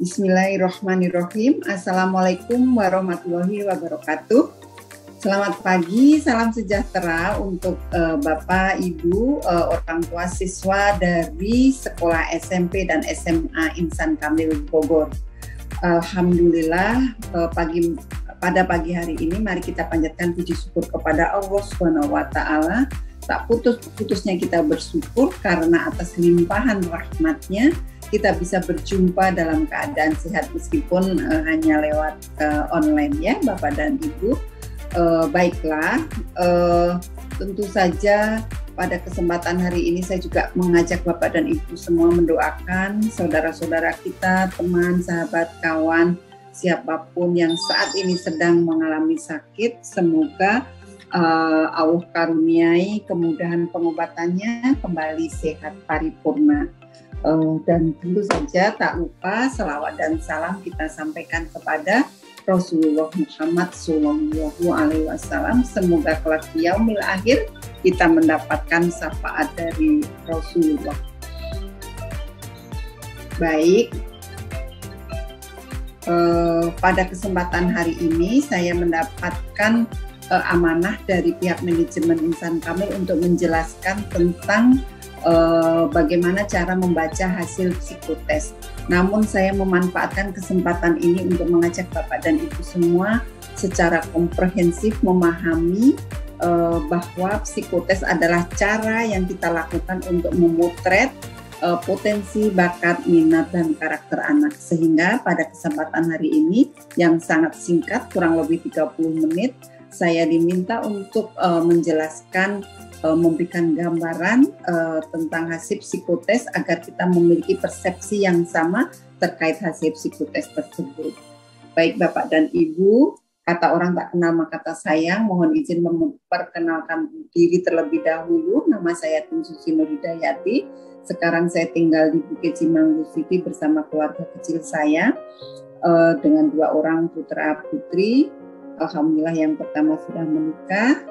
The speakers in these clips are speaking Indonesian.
Bismillahirrahmanirrahim. Assalamualaikum warahmatullahi wabarakatuh. Selamat pagi, salam sejahtera untuk Bapak, Ibu, orang tua siswa dari Sekolah SMP dan SMA Insan Kamil Bogor. Alhamdulillah, pada pagi hari ini mari kita panjatkan puji syukur kepada Allah Subhanahu wa Ta'ala. Tak putus-putusnya kita bersyukur karena atas limpahan rahmat-Nya kita bisa berjumpa dalam keadaan sehat meskipun hanya lewat online ya Bapak dan Ibu. Baiklah, tentu saja pada kesempatan hari ini saya juga mengajak Bapak dan Ibu semua mendoakan saudara-saudara kita, teman, sahabat, kawan, siapapun yang saat ini sedang mengalami sakit. Semoga Allah karuniai kemudahan pengobatannya kembali sehat paripurna. Dan tentu saja tak lupa selawat dan salam kita sampaikan kepada Rasulullah Muhammad Sallallahu Alaihi Wasallam. Semoga kelak di yaumil akhir kita mendapatkan syafaat dari Rasulullah. Baik, pada kesempatan hari ini saya mendapatkan amanah dari pihak manajemen Insan Kamil untuk menjelaskan tentang bagaimana cara membaca hasil psikotes. Namun saya memanfaatkan kesempatan ini untuk mengajak Bapak dan Ibu semua secara komprehensif memahami bahwa psikotes adalah cara yang kita lakukan untuk memotret potensi, bakat, minat, dan karakter anak. Sehingga pada kesempatan hari ini yang sangat singkat, kurang lebih 30 menit, saya diminta untuk menjelaskan, memberikan gambaran tentang hasil psikotes agar kita memiliki persepsi yang sama terkait hasil psikotes tersebut. Baik Bapak dan Ibu, kata orang tak kenal maka tak sayang, mohon izin memperkenalkan diri terlebih dahulu. Nama saya Tun Susi Nur Hidayati. Sekarang saya tinggal di Bukit Cimanggu City bersama keluarga kecil saya dengan 2 orang putra putri. Alhamdulillah yang pertama sudah menikah.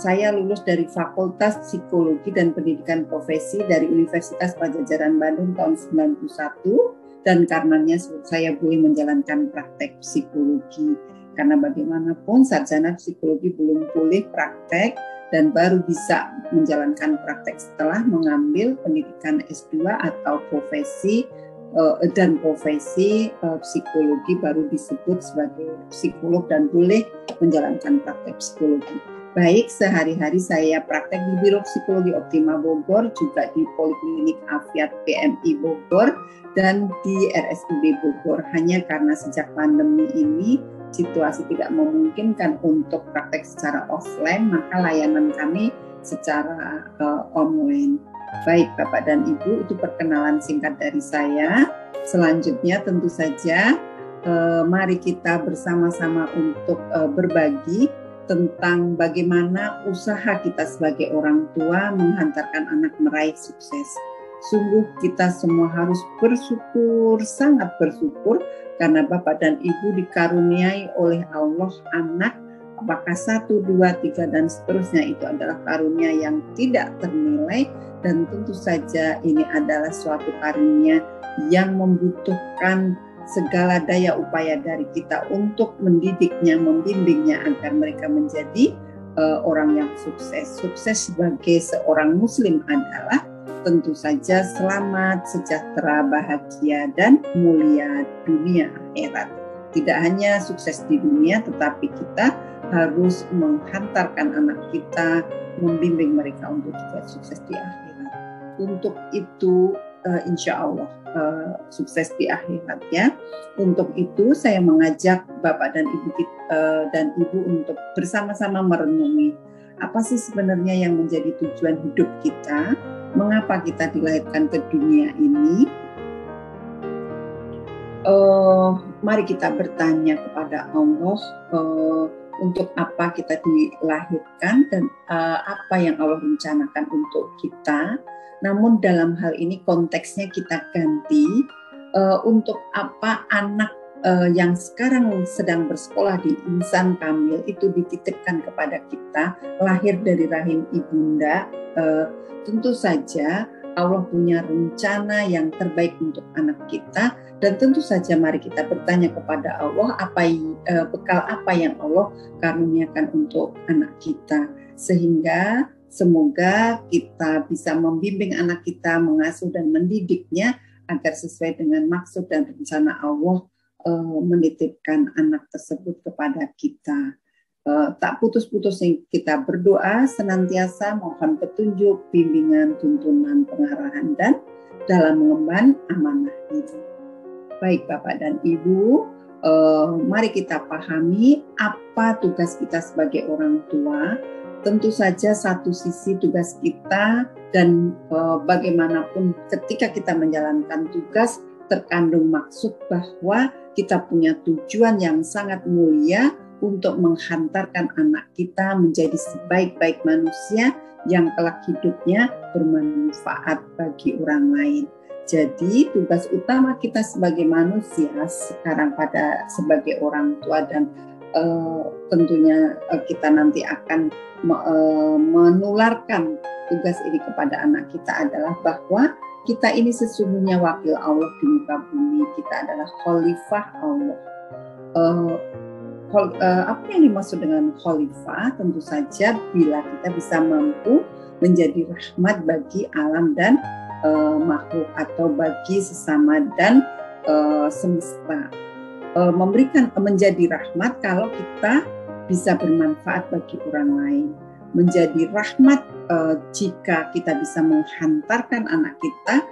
Saya lulus dari Fakultas Psikologi dan Pendidikan Profesi dari Universitas Padjadjaran Bandung tahun 91, dan karenanya saya boleh menjalankan praktek psikologi. Karena bagaimanapun sarjana psikologi belum boleh praktek dan baru bisa menjalankan praktek setelah mengambil pendidikan S2 atau profesi dan profesi psikologi baru disebut sebagai psikolog dan boleh menjalankan praktek psikologi. Baik, sehari-hari saya praktek di Biro Psikologi Optima Bogor, juga di Poliklinik Afiat PMI Bogor, dan di RSUD Bogor. Hanya karena sejak pandemi ini situasi tidak memungkinkan untuk praktek secara offline, maka layanan kami secara online. Baik Bapak dan Ibu, itu perkenalan singkat dari saya. Selanjutnya tentu saja mari kita bersama-sama untuk berbagi tentang bagaimana usaha kita sebagai orang tua menghantarkan anak meraih sukses. Sungguh kita semua harus bersyukur, sangat bersyukur, karena Bapak dan Ibu dikaruniai oleh Allah anak, apakah 1, 2, 3, dan seterusnya, itu adalah karunia yang tidak ternilai, dan tentu saja ini adalah suatu karunia yang membutuhkan segala daya upaya dari kita untuk mendidiknya, membimbingnya agar mereka menjadi orang yang sukses. Sukses sebagai seorang muslim adalah tentu saja selamat, sejahtera, bahagia, dan mulia dunia akhirat. Tidak hanya sukses di dunia, tetapi kita harus menghantarkan anak kita, membimbing mereka untuk juga sukses di akhirat. Untuk itu insya Allah sukses di akhirat ya. Untuk itu saya mengajak Bapak dan Ibu untuk bersama-sama merenungi apa sih sebenarnya yang menjadi tujuan hidup kita, mengapa kita dilahirkan ke dunia ini. Mari kita bertanya kepada Allah untuk apa kita dilahirkan dan apa yang Allah rencanakan untuk kita. Namun dalam hal ini konteksnya kita ganti, untuk apa anak yang sekarang sedang bersekolah di Insan Kamil itu dititipkan kepada kita, lahir dari rahim ibunda. Tentu saja Allah punya rencana yang terbaik untuk anak kita, dan tentu saja mari kita bertanya kepada Allah bekal apa yang Allah karuniakan untuk anak kita, sehingga semoga kita bisa membimbing anak kita, mengasuh dan mendidiknya agar sesuai dengan maksud dan rencana Allah menitipkan anak tersebut kepada kita. Tak putus-putus kita berdoa, senantiasa mohon petunjuk, bimbingan, tuntunan, pengarahan, dan dalam mengemban amanah itu. Baik Bapak dan Ibu, mari kita pahami apa tugas kita sebagai orang tua. Tentu saja satu sisi tugas kita dan bagaimanapun ketika kita menjalankan tugas terkandung maksud bahwa kita punya tujuan yang sangat mulia untuk menghantarkan anak kita menjadi sebaik-baik manusia yang kelak hidupnya bermanfaat bagi orang lain. Jadi tugas utama kita sebagai manusia sekarang sebagai orang tua dan tentunya kita nanti akan menularkan tugas ini kepada anak kita adalah bahwa kita ini sesungguhnya wakil Allah di muka bumi. Kita adalah khalifah Allah. Apa yang dimaksud dengan khalifah? Tentu saja bila kita bisa mampu menjadi rahmat bagi alam dan makhluk atau bagi sesama dan semesta. Menjadi rahmat kalau kita bisa bermanfaat bagi orang lain. Menjadi rahmat jika kita bisa menghantarkan anak kita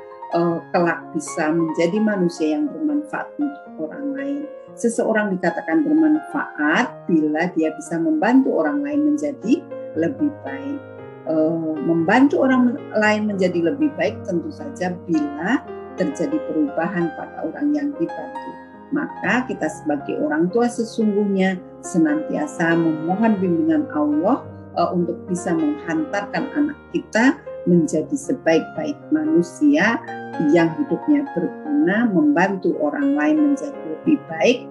kelak bisa menjadi manusia yang bermanfaat untuk orang lain. Seseorang dikatakan bermanfaat bila dia bisa membantu orang lain menjadi lebih baik. Membantu orang lain menjadi lebih baik tentu saja bila terjadi perubahan pada orang yang dibantu. Maka kita sebagai orang tua sesungguhnya senantiasa memohon bimbingan Allah untuk bisa menghantarkan anak kita menjadi sebaik-baik manusia yang hidupnya berguna, membantu orang lain menjadi lebih baik,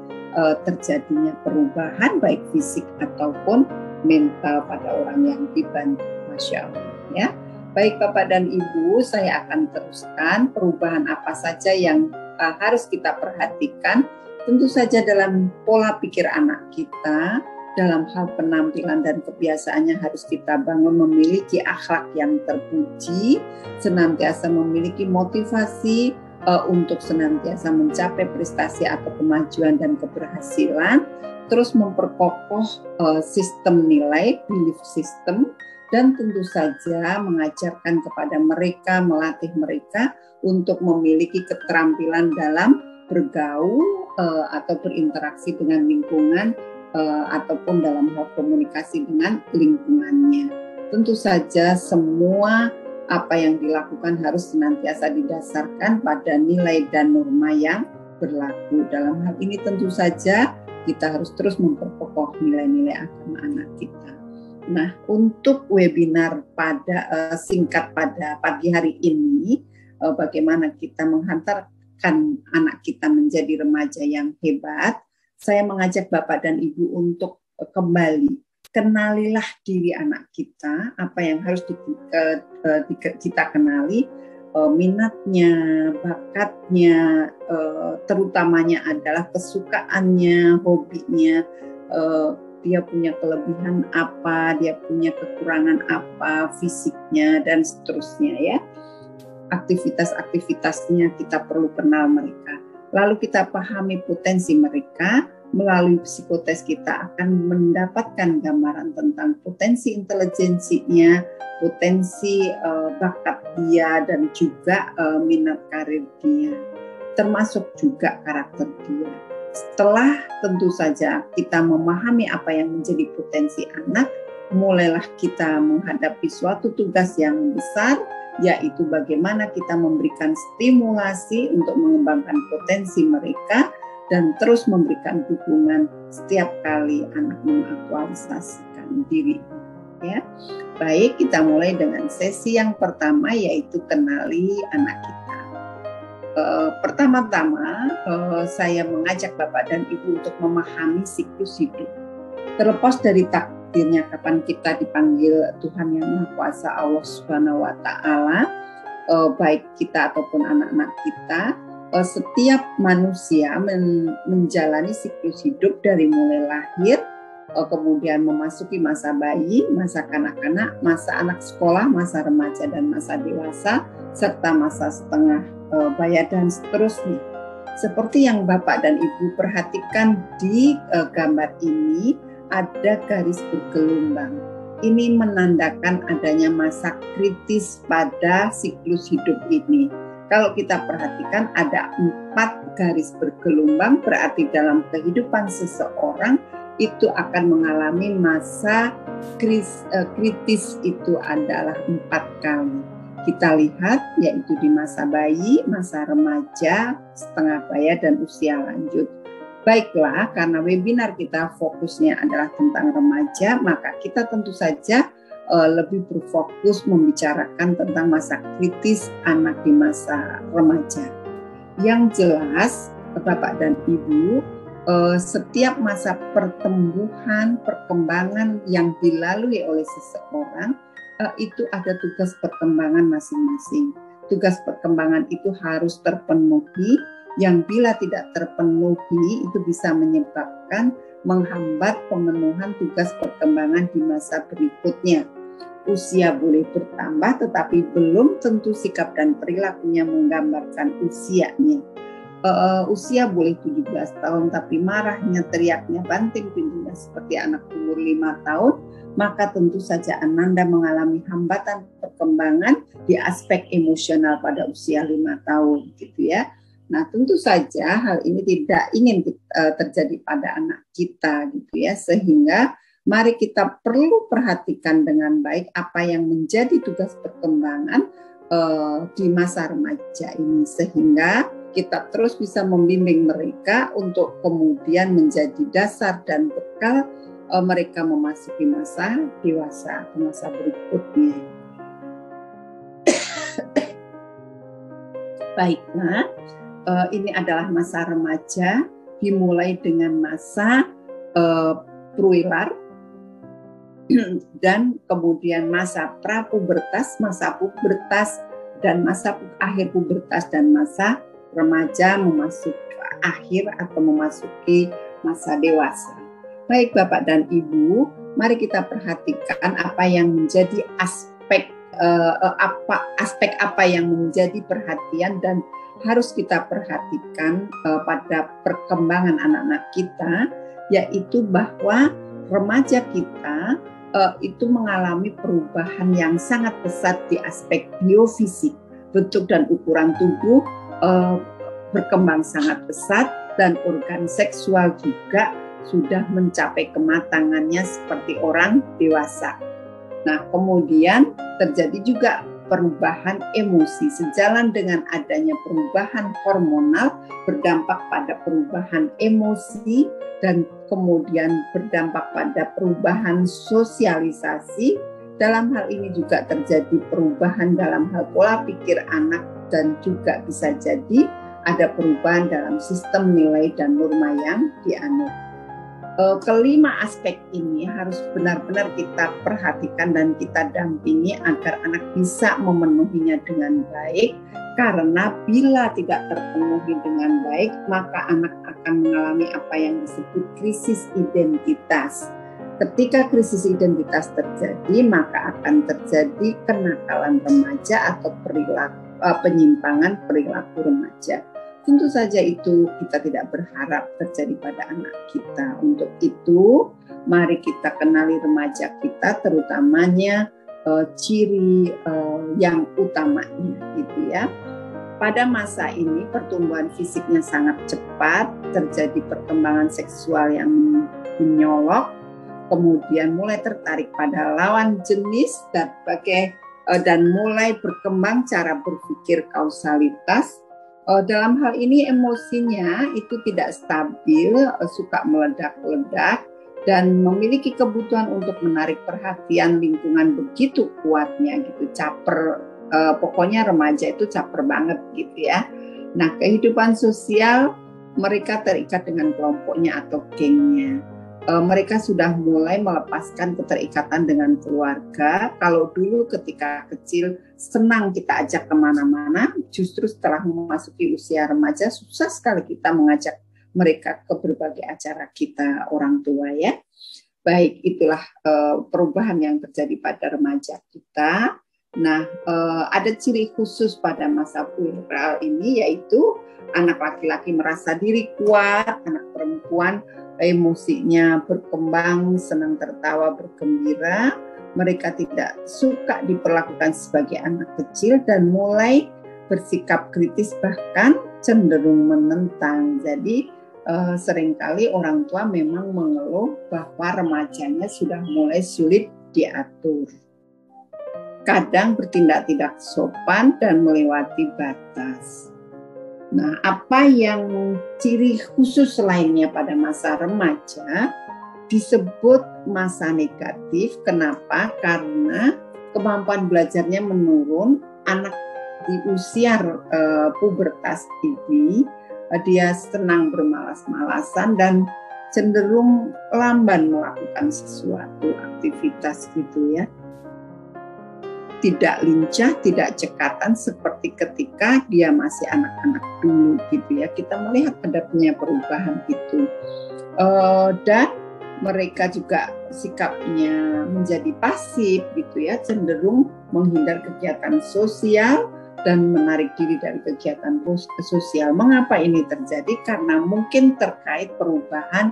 terjadinya perubahan baik fisik ataupun mental pada orang yang dibantu. Masya Allah ya. Baik Bapak dan Ibu, saya akan teruskan perubahan apa saja yang harus kita perhatikan. Tentu saja dalam pola pikir anak kita, dalam hal penampilan dan kebiasaannya harus kita bangun memiliki akhlak yang terpuji, senantiasa memiliki motivasi untuk senantiasa mencapai prestasi atau kemajuan dan keberhasilan, terus memperkokoh sistem nilai, belief system, dan tentu saja mengajarkan kepada mereka, melatih mereka untuk memiliki keterampilan dalam bergaul atau berinteraksi dengan lingkungan, ataupun dalam hal komunikasi dengan lingkungannya. Tentu saja semua apa yang dilakukan harus senantiasa didasarkan pada nilai dan norma yang berlaku. Dalam hal ini tentu saja kita harus terus memperkokoh nilai-nilai agama anak kita. Nah, untuk webinar singkat pada pagi hari ini, bagaimana kita menghantarkan anak kita menjadi remaja yang hebat, saya mengajak Bapak dan Ibu untuk kembali, kenalilah diri anak kita, apa yang harus kita kenali, minatnya, bakatnya, terutamanya adalah kesukaannya, hobinya, dia punya kelebihan apa, dia punya kekurangan apa, fisiknya, dan seterusnya ya. Aktivitas-aktivitasnya kita perlu kenal mereka. Lalu kita pahami potensi mereka, melalui psikotes kita akan mendapatkan gambaran tentang potensi intelijensinya, potensi bakat dia, dan juga minat karir dia, termasuk juga karakter dia. Setelah tentu saja kita memahami apa yang menjadi potensi anak, mulailah kita menghadapi suatu tugas yang besar, yaitu bagaimana kita memberikan stimulasi untuk mengembangkan potensi mereka dan terus memberikan dukungan setiap kali anak mengaktualisasikan diri. Ya, baik, kita mulai dengan sesi yang pertama, yaitu kenali anak kita. Pertama-tama saya mengajak Bapak dan Ibu untuk memahami siklus hidup. Terlepas dari takdirnya kapan kita dipanggil Tuhan Yang Maha Kuasa Allah Subhanahu wa Ta'ala, baik kita ataupun anak-anak kita, setiap manusia menjalani siklus hidup dari mulai lahir, kemudian memasuki masa bayi, masa kanak-kanak, masa anak sekolah, masa remaja dan masa dewasa, serta masa setengah baya dan seterusnya. Seperti yang Bapak dan Ibu perhatikan di gambar ini, ada garis bergelombang. Ini menandakan adanya masa kritis pada siklus hidup ini. Kalau kita perhatikan ada 4 garis bergelombang, berarti dalam kehidupan seseorang itu akan mengalami masa kritis itu adalah 4 kali. Kita lihat yaitu di masa bayi, masa remaja, setengah baya, dan usia lanjut. Baiklah, karena webinar kita fokusnya adalah tentang remaja, maka kita tentu saja lebih berfokus membicarakan tentang masa kritis anak di masa remaja. Yang jelas, Bapak dan Ibu, setiap masa perkembangan yang dilalui oleh seseorang, itu ada tugas perkembangan masing-masing. Tugas perkembangan itu harus terpenuhi, yang bila tidak terpenuhi itu bisa menyebabkan menghambat pemenuhan tugas perkembangan di masa berikutnya. Usia boleh bertambah tetapi belum tentu sikap dan perilakunya menggambarkan usianya. Usia boleh 17 tahun tapi marahnya, teriaknya, banting pintunya seperti anak umur 5 tahun, maka tentu saja Ananda mengalami hambatan perkembangan di aspek emosional pada usia 5 tahun gitu ya. Nah, tentu saja hal ini tidak ingin terjadi pada anak kita gitu ya, sehingga mari kita perlu perhatikan dengan baik apa yang menjadi tugas perkembangan di masa remaja ini, sehingga kita terus bisa membimbing mereka untuk kemudian menjadi dasar dan bekal mereka memasuki masa dewasa atau masa berikutnya. Baiklah, ini adalah masa remaja, dimulai dengan masa pruilar dan kemudian masa prapubertas, masa pubertas, dan masa akhir pubertas, dan masa remaja memasuki akhir atau memasuki masa dewasa. Baik Bapak dan Ibu, mari kita perhatikan apa yang menjadi aspek apa yang menjadi perhatian dan harus kita perhatikan pada perkembangan anak-anak kita, yaitu bahwa remaja kita itu mengalami perubahan yang sangat pesat di aspek biofisik, bentuk dan ukuran tubuh berkembang sangat pesat, dan organ seksual juga sudah mencapai kematangannya seperti orang dewasa. Nah, kemudian terjadi juga perubahan emosi. Sejalan dengan adanya perubahan hormonal berdampak pada perubahan emosi dan kemudian berdampak pada perubahan sosialisasi. Dalam hal ini juga terjadi perubahan dalam hal pola pikir anak dan juga bisa jadi ada perubahan dalam sistem nilai dan norma yang dianut. Kelima aspek ini harus benar-benar kita perhatikan dan kita dampingi agar anak bisa memenuhinya dengan baik, karena bila tidak terpenuhi dengan baik maka anak akan mengalami apa yang disebut krisis identitas. Ketika krisis identitas terjadi maka akan terjadi kenakalan remaja atau penyimpangan perilaku remaja. Tentu saja itu kita tidak berharap terjadi pada anak kita. Untuk itu, mari kita kenali remaja kita, terutamanya ciri yang utamanya, gitu ya. Pada masa ini pertumbuhan fisiknya sangat cepat, terjadi perkembangan seksual yang menyolok, kemudian mulai tertarik pada lawan jenis dan mulai berkembang cara berpikir kausalitas. Dalam hal ini emosinya itu tidak stabil, suka meledak-ledak, dan memiliki kebutuhan untuk menarik perhatian lingkungan begitu kuatnya gitu, caper, pokoknya remaja itu caper banget gitu ya. Nah, kehidupan sosial mereka terikat dengan kelompoknya atau gengnya. mereka sudah mulai melepaskan keterikatan dengan keluarga. Kalau dulu ketika kecil senang kita ajak kemana-mana, justru setelah memasuki usia remaja susah sekali kita mengajak mereka ke berbagai acara kita orang tua ya. Baik, itulah perubahan yang terjadi pada remaja kita. Nah, ada ciri khusus pada masa pueral ini, yaitu anak laki-laki merasa diri kuat, anak perempuan emosinya berkembang, senang tertawa, bergembira. Mereka tidak suka diperlakukan sebagai anak kecil dan mulai bersikap kritis, bahkan cenderung menentang. Jadi seringkali orang tua memang mengeluh bahwa remajanya sudah mulai sulit diatur. Kadang bertindak tidak sopan dan melewati batas. Nah, apa yang ciri khusus lainnya pada masa remaja disebut masa negatif. Kenapa? Karena kemampuan belajarnya menurun. Anak di usia pubertas ini dia senang bermalas-malasan dan cenderung lamban melakukan sesuatu aktivitas gitu ya. Tidak lincah, tidak cekatan seperti ketika dia masih anak-anak dulu gitu ya. Kita melihat ada punya perubahan itu. Dan mereka juga sikapnya menjadi pasif gitu ya, cenderung menghindar kegiatan sosial dan menarik diri dari kegiatan sosial. Mengapa ini terjadi? Karena mungkin terkait perubahan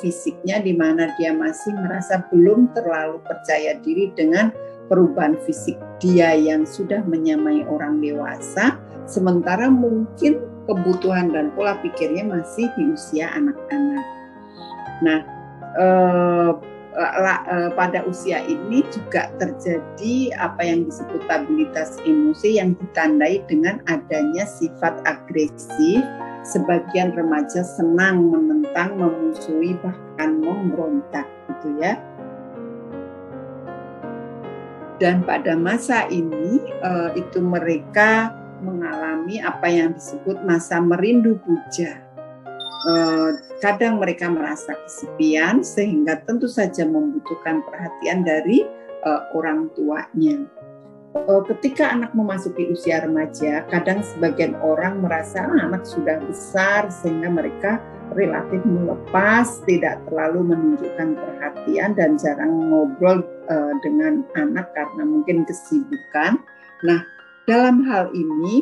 fisiknya, di mana dia masih merasa belum terlalu percaya diri dengan perubahan fisik dia yang sudah menyamai orang dewasa, sementara mungkin kebutuhan dan pola pikirnya masih di usia anak-anak. Nah, pada usia ini juga terjadi apa yang disebut stabilitas emosi yang ditandai dengan adanya sifat agresif. Sebagian remaja senang menentang, memusuhi, bahkan memberontak gitu ya. Dan pada masa ini itu mereka mengalami apa yang disebut masa merindu puja. Kadang mereka merasa kesepian sehingga tentu saja membutuhkan perhatian dari orang tuanya. Ketika anak memasuki usia remaja, kadang sebagian orang merasa anak sudah besar sehingga mereka relatif melepas, tidak terlalu menunjukkan perhatian dan jarang ngobrol dengan anak karena mungkin kesibukan. Nah, dalam hal ini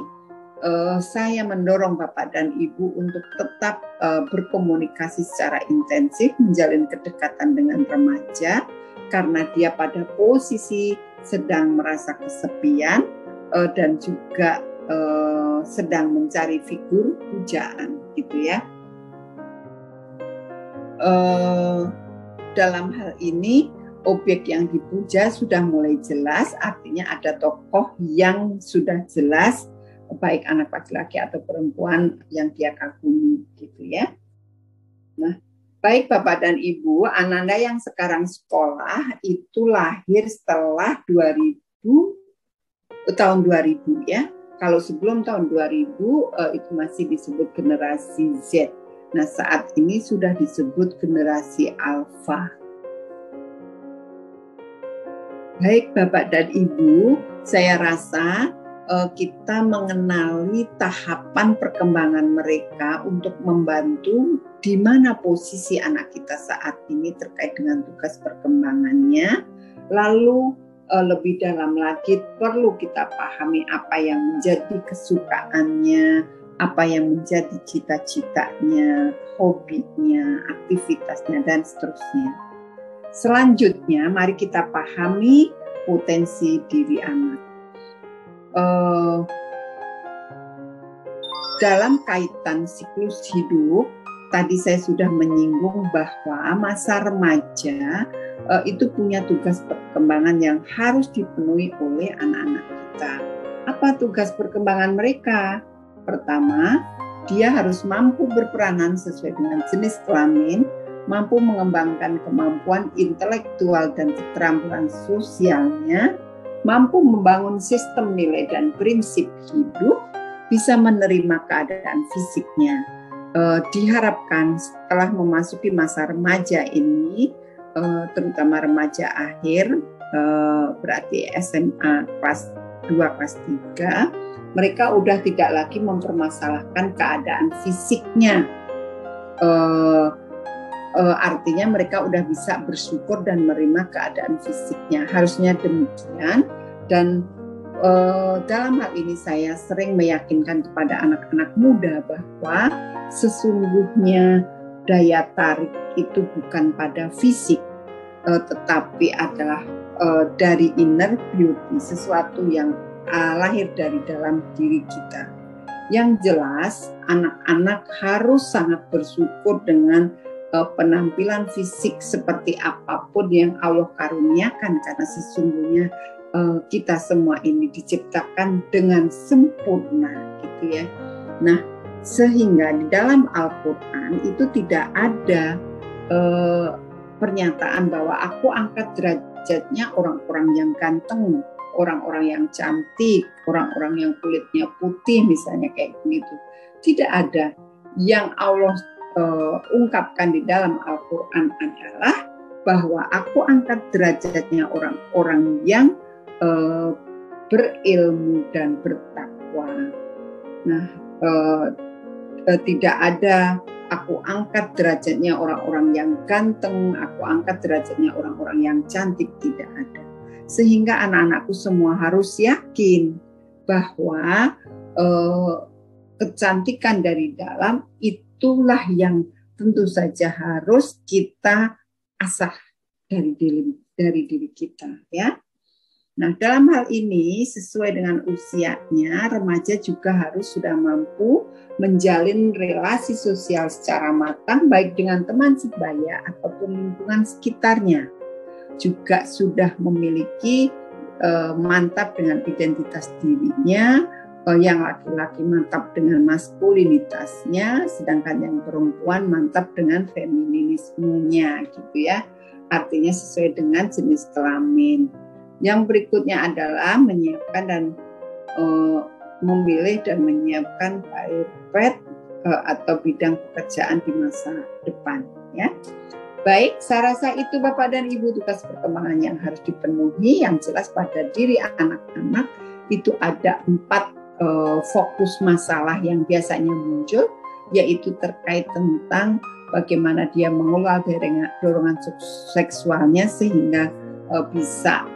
saya mendorong Bapak dan Ibu untuk tetap berkomunikasi secara intensif, menjalin kedekatan dengan remaja karena dia pada posisi sedang merasa kesepian dan juga sedang mencari figur pujaan gitu ya. Dalam hal ini objek yang dipuja sudah mulai jelas, artinya ada tokoh yang sudah jelas, baik anak laki-laki atau perempuan yang dia kagumi gitu ya. Nah, baik Bapak dan Ibu, Ananda yang sekarang sekolah itu lahir setelah tahun 2000 ya. Kalau sebelum tahun 2000 itu masih disebut generasi Z. Nah, saat ini sudah disebut generasi Alpha. Baik Bapak dan Ibu, saya rasa kita mengenali tahapan perkembangan mereka untuk membantu di mana posisi anak kita saat ini terkait dengan tugas perkembangannya. Lalu lebih dalam lagi perlu kita pahami apa yang menjadi kesukaannya, apa yang menjadi cita-citanya, hobinya, aktivitasnya, dan seterusnya. Selanjutnya, mari kita pahami potensi diri anak. Dalam kaitan siklus hidup, tadi saya sudah menyinggung bahwa masa remaja itu punya tugas perkembangan yang harus dipenuhi oleh anak-anak kita. Apa tugas perkembangan mereka? Pertama, dia harus mampu berperanan sesuai dengan jenis kelamin, mampu mengembangkan kemampuan intelektual dan keterampilan sosialnya, mampu membangun sistem nilai dan prinsip hidup, bisa menerima keadaan fisiknya. diharapkan setelah memasuki masa remaja ini, terutama remaja akhir, berarti SMA kelas 2, kelas 3, mereka udah tidak lagi mempermasalahkan keadaan fisiknya. Artinya mereka udah bisa bersyukur dan menerima keadaan fisiknya. Harusnya demikian. Dan dalam hal ini saya sering meyakinkan kepada anak-anak muda bahwa sesungguhnya daya tarik itu bukan pada fisik, tetapi adalah dari inner beauty, sesuatu yang lahir dari dalam diri kita. Yang jelas, anak-anak harus sangat bersyukur dengan penampilan fisik seperti apapun yang Allah karuniakan, karena sesungguhnya kita semua ini diciptakan dengan sempurna, gitu ya. Nah, sehingga di dalam Al-Quran itu tidak ada pernyataan bahwa aku angkat derajatnya orang-orang yang ganteng, orang-orang yang cantik, orang-orang yang kulitnya putih misalnya kayak begitu. Tidak ada. Yang Allah ungkapkan di dalam Al-Quran adalah bahwa aku angkat derajatnya orang-orang yang berilmu dan bertakwa. Nah, tidak ada aku angkat derajatnya orang-orang yang ganteng, aku angkat derajatnya orang-orang yang cantik, tidak ada. Sehingga anak-anakku semua harus yakin bahwa kecantikan dari dalam itulah yang tentu saja harus kita asah dari diri kita, ya. Nah, dalam hal ini sesuai dengan usianya, remaja juga harus sudah mampu menjalin relasi sosial secara matang baik dengan teman sebaya ataupun lingkungan sekitarnya. Juga sudah memiliki mantap dengan identitas dirinya, yang laki-laki mantap dengan maskulinitasnya, sedangkan yang perempuan mantap dengan feminismenya, gitu ya. Artinya sesuai dengan jenis kelamin. Yang berikutnya adalah menyiapkan dan memilih dan menyiapkan karir atau bidang pekerjaan di masa depan, ya. Baik, saya rasa itu Bapak dan Ibu tugas perkembangan yang harus dipenuhi. Yang jelas pada diri anak-anak itu ada 4 fokus masalah yang biasanya muncul, yaitu terkait tentang bagaimana dia mengelola dorongan seksualnya sehingga bisa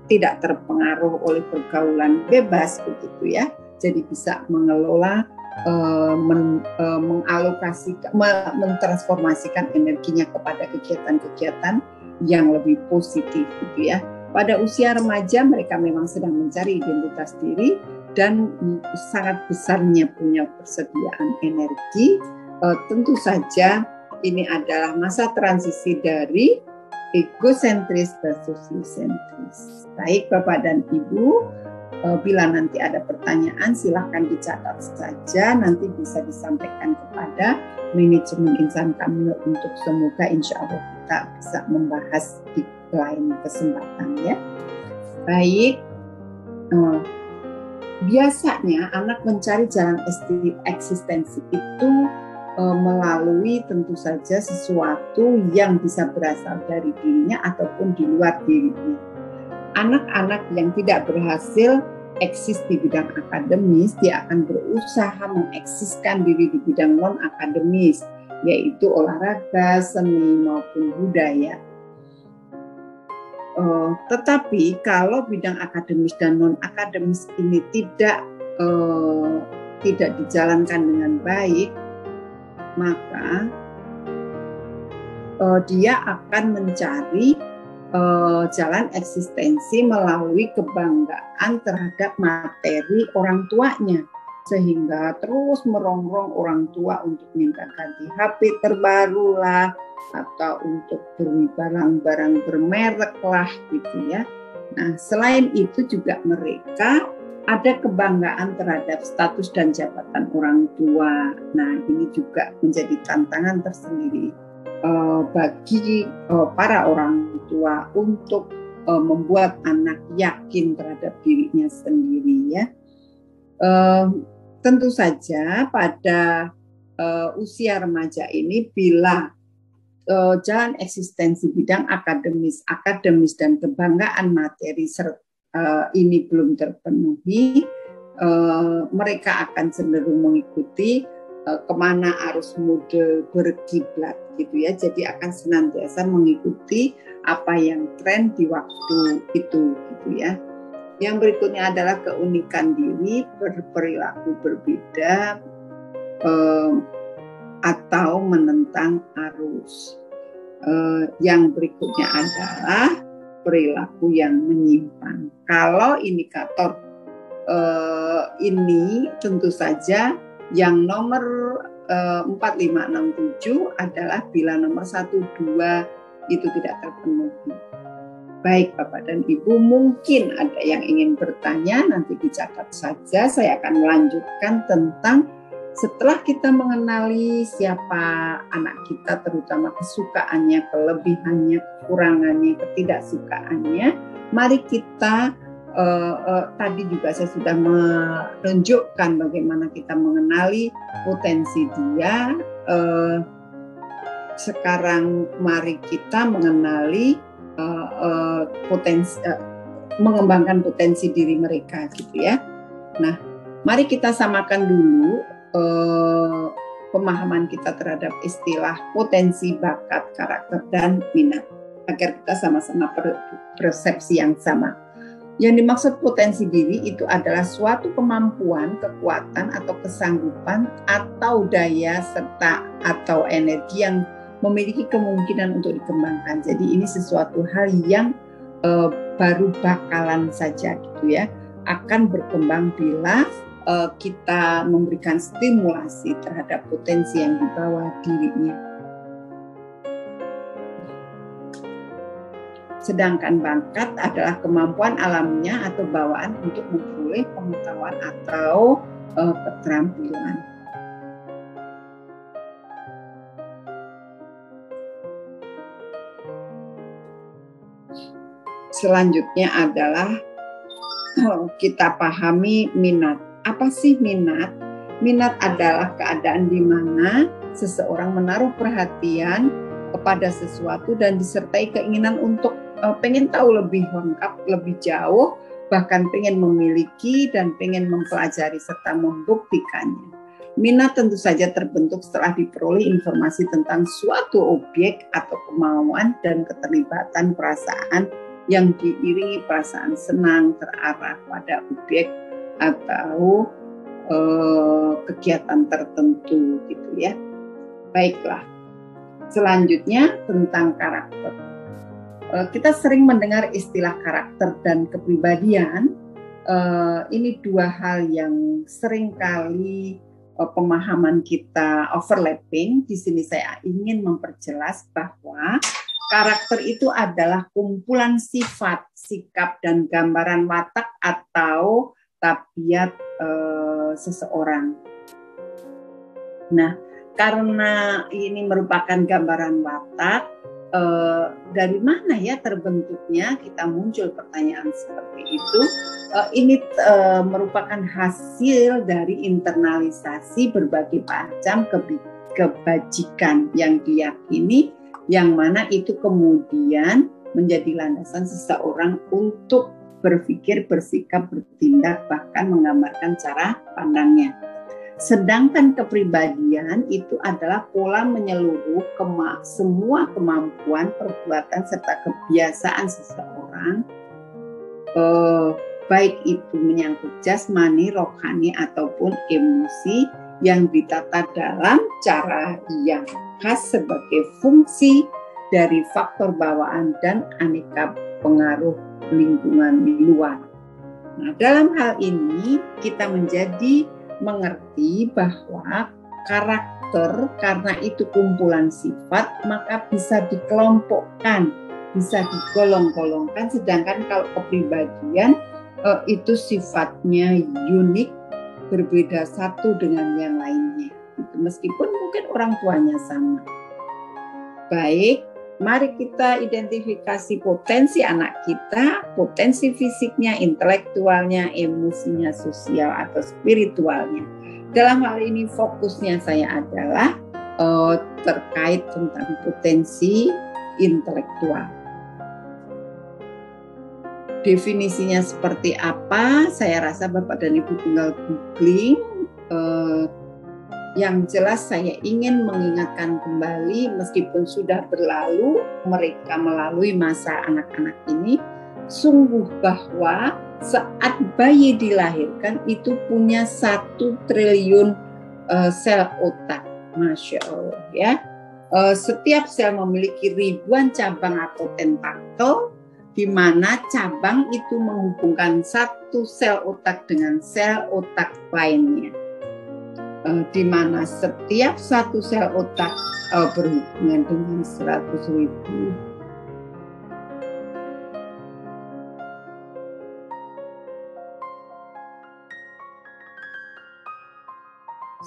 tidak terpengaruh oleh pergaulan bebas, begitu ya. Jadi bisa mengelola, mentransformasikan energinya kepada kegiatan-kegiatan yang lebih positif, gitu ya. Pada usia remaja mereka memang sedang mencari identitas diri dan sangat besarnya punya persediaan energi. Tentu saja ini adalah masa transisi dari egosentris ke sosiosentris. Baik Bapak dan Ibu, bila nanti ada pertanyaan silahkan dicatat saja, nanti bisa disampaikan kepada manajemen insan Kamil untuk semoga insya Allah kita bisa membahas di lain kesempatan, ya. Baik, biasanya anak mencari jalan eksistensi itu melalui tentu saja sesuatu yang bisa berasal dari dirinya ataupun di luar dirinya. Anak-anak yang tidak berhasil eksis di bidang akademis, dia akan berusaha mengeksiskan diri di bidang non-akademis, yaitu olahraga, seni, maupun budaya. Tetapi kalau bidang akademis dan non-akademis ini tidak dijalankan dengan baik, maka dia akan mencari jalan eksistensi melalui kebanggaan terhadap materi orang tuanya, sehingga terus merongrong orang tua untuk minta ganti HP terbaru lah, atau untuk beli barang-barang bermerek lah, gitu ya. Nah, selain itu juga mereka ada kebanggaan terhadap status dan jabatan orang tua. Nah, ini juga menjadi tantangan tersendiri bagi para orang tua untuk membuat anak yakin terhadap dirinya sendiri, ya. Tentu saja pada usia remaja ini bila jalan eksistensi bidang akademis dan kebanggaan materi ini belum terpenuhi, mereka akan cenderung mengikuti kemana arus mode berkiblat gitu ya. Jadi akan senantiasa mengikuti apa yang tren di waktu itu gitu ya. Yang berikutnya adalah keunikan diri, berperilaku berbeda atau menentang arus. Yang berikutnya adalah perilaku yang menyimpang. Kalau indikator ini tentu saja yang nomor 4, 5, 6, 7 adalah bila nomor 1, 2 itu tidak terpenuhi. Baik Bapak dan Ibu, mungkin ada yang ingin bertanya, nanti dicatat saja. Saya akan melanjutkan tentang setelah kita mengenali siapa anak kita, terutama kesukaannya, kelebihannya, kekurangannya, ketidaksukaannya, mari kita tadi juga saya sudah menunjukkan bagaimana kita mengenali potensi dia. Sekarang mari kita mengenali mengembangkan potensi diri mereka gitu ya. Nah, mari kita samakan dulu pemahaman kita terhadap istilah potensi, bakat, karakter, dan minat agar kita sama-sama persepsi yang sama. Yang dimaksud potensi diri itu adalah suatu kemampuan, kekuatan, atau kesanggupan, atau daya serta atau energi yang memiliki kemungkinan untuk dikembangkan. Jadi ini sesuatu hal yang baru bakalan saja gitu ya, akan berkembang bila kita memberikan stimulasi terhadap potensi yang dibawa dirinya. Sedangkan bakat adalah kemampuan alaminya atau bawaan untuk memperoleh pengetahuan atau keterampilan. Selanjutnya adalah kita pahami minat. Apa sih minat? Minat adalah keadaan di mana seseorang menaruh perhatian kepada sesuatu dan disertai keinginan untuk pengen tahu lebih lengkap, lebih jauh, bahkan pengen memiliki dan pengen mempelajari serta membuktikannya. Minat tentu saja terbentuk setelah diperoleh informasi tentang suatu objek atau kemauan dan keterlibatan perasaan yang diiringi perasaan senang terarah pada objek atau kegiatan tertentu gitu ya. Baiklah, selanjutnya tentang karakter. Kita sering mendengar istilah karakter dan kepribadian. Ini dua hal yang seringkali pemahaman kita overlapping. Di sini saya ingin memperjelas bahwa karakter itu adalah kumpulan sifat, sikap, dan gambaran watak atau tabiat seseorang. Nah, karena ini merupakan gambaran watak, dari mana ya terbentuknya? Kita muncul pertanyaan seperti itu. Ini merupakan hasil dari internalisasi berbagai macam kebajikan yang diyakini, yang mana itu kemudian menjadi landasan seseorang untuk berpikir, bersikap, bertindak, bahkan menggambarkan cara pandangnya. Sedangkan kepribadian itu adalah pola menyeluruh semua kemampuan, perbuatan, serta kebiasaan seseorang, baik itu menyangkut jasmani, rohani, ataupun emosi yang ditata dalam cara yang khas sebagai fungsi dari faktor bawaan dan aneka pengaruh lingkungan luar. Nah, dalam hal ini kita menjadi mengerti bahwa karakter karena itu kumpulan sifat maka bisa dikelompokkan, bisa digolong-golongkan, sedangkan kalau kepribadian itu sifatnya unik, berbeda satu dengan yang lainnya. Meskipun mungkin orang tuanya sama. Baik, mari kita identifikasi potensi anak kita, potensi fisiknya, intelektualnya, emosinya, sosial atau spiritualnya. Dalam hal ini fokusnya saya adalah terkait tentang potensi intelektual. Definisinya seperti apa? Saya rasa Bapak dan Ibu tinggal googling. Yang jelas saya ingin mengingatkan kembali, meskipun sudah berlalu, mereka melalui masa anak-anak ini, sungguh bahwa saat bayi dilahirkan itu punya 1 triliun sel otak. Masya Allah ya. Setiap sel memiliki ribuan cabang atau tentakel, di mana cabang itu menghubungkan satu sel otak dengan sel otak lainnya. Di mana setiap satu sel otak berhubungan dengan 100.000.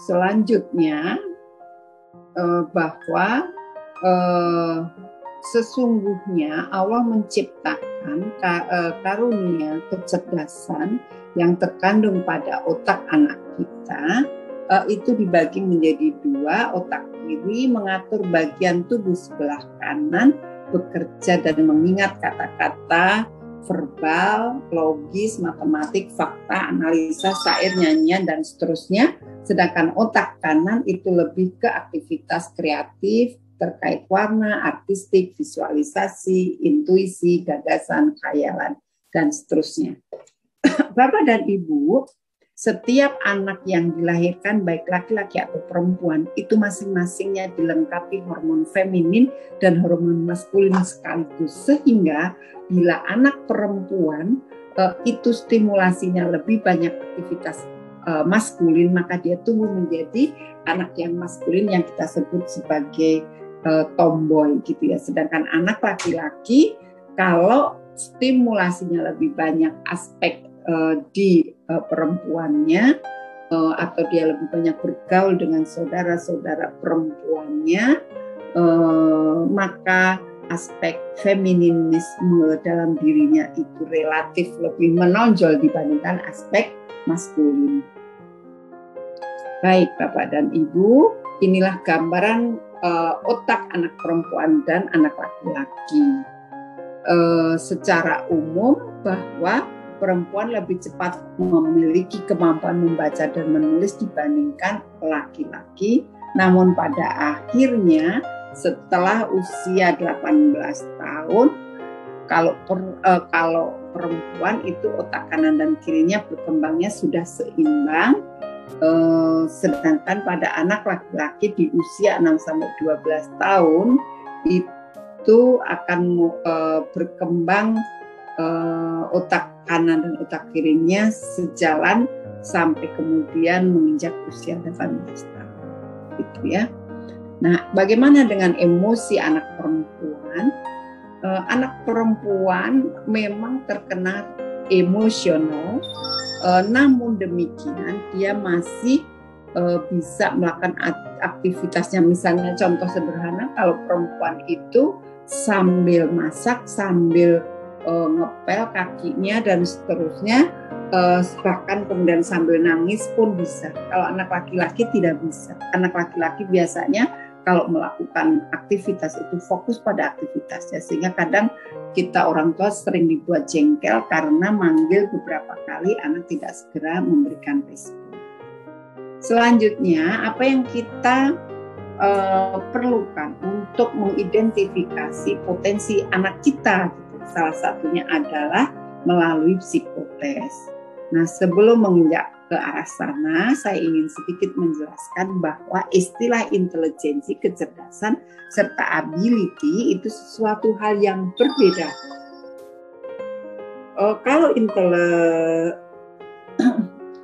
Selanjutnya, bahwa sesungguhnya Allah menciptakan karunia kecerdasan yang terkandung pada otak anak kita, itu dibagi menjadi 2. Otak kiri mengatur bagian tubuh sebelah kanan, bekerja dan mengingat kata-kata verbal, logis, matematik, fakta, analisa, syair, nyanyian, dan seterusnya. Sedangkan otak kanan itu lebih ke aktivitas kreatif terkait warna, artistik, visualisasi, intuisi, gagasan, khayalan, dan seterusnya. Bapak dan Ibu, setiap anak yang dilahirkan baik laki-laki atau perempuan itu masing-masingnya dilengkapi hormon feminin dan hormon maskulin sekaligus, sehingga bila anak perempuan itu stimulasinya lebih banyak aktivitas maskulin, maka dia tumbuh menjadi anak yang maskulin yang kita sebut sebagai tomboy gitu ya. Sedangkan anak laki-laki kalau stimulasinya lebih banyak aspek di perempuannya, atau dia lebih banyak bergaul dengan saudara-saudara perempuannya, maka aspek feminisme dalam dirinya itu relatif lebih menonjol dibandingkan aspek maskulin. Baik Bapak dan Ibu, inilah gambaran otak anak perempuan dan anak laki-laki. Secara umum bahwa perempuan lebih cepat memiliki kemampuan membaca dan menulis dibandingkan laki-laki. Namun pada akhirnya setelah usia 18 tahun, kalau perempuan itu otak kanan dan kirinya berkembangnya sudah seimbang, sedangkan pada anak laki-laki di usia 6-12 tahun itu akan berkembang otak kanan dan otak kirinya sejalan sampai kemudian menginjak usia 18 tahun, gitu ya. Nah, bagaimana dengan emosi anak perempuan? Anak perempuan memang terkena emosional, namun demikian dia masih bisa melakukan aktivitasnya. Misalnya contoh sederhana, kalau perempuan itu sambil masak, sambil ngepel kakinya dan seterusnya, bahkan kemudian sambil nangis pun bisa. Kalau anak laki-laki tidak bisa. Anak laki-laki biasanya kalau melakukan aktivitas itu fokus pada aktivitasnya, sehingga kadang kita orang tua sering dibuat jengkel karena manggil beberapa kali anak tidak segera memberikan respon. Selanjutnya, apa yang kita perlukan untuk mengidentifikasi potensi anak kita, gitu. Salah satunya adalah melalui psikotes. Nah, sebelum menginjak ke arah sana, saya ingin sedikit menjelaskan bahwa istilah intelijensi, kecerdasan, serta ability itu sesuatu hal yang berbeda. Kalau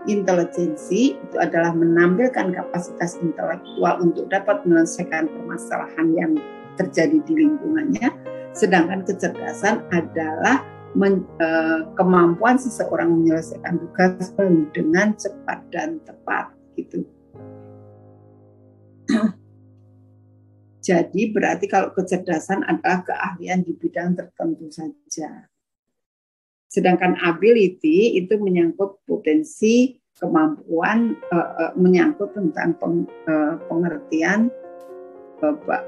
intelijensi itu adalah menampilkan kapasitas intelektual untuk dapat menyelesaikan permasalahan yang terjadi di lingkungannya, sedangkan kecerdasan adalah kemampuan seseorang menyelesaikan tugas baru dengan cepat dan tepat, gitu. Jadi berarti kalau kecerdasan adalah keahlian di bidang tertentu saja. Sedangkan ability itu menyangkut potensi kemampuan menyangkut tentang pengertian bahwa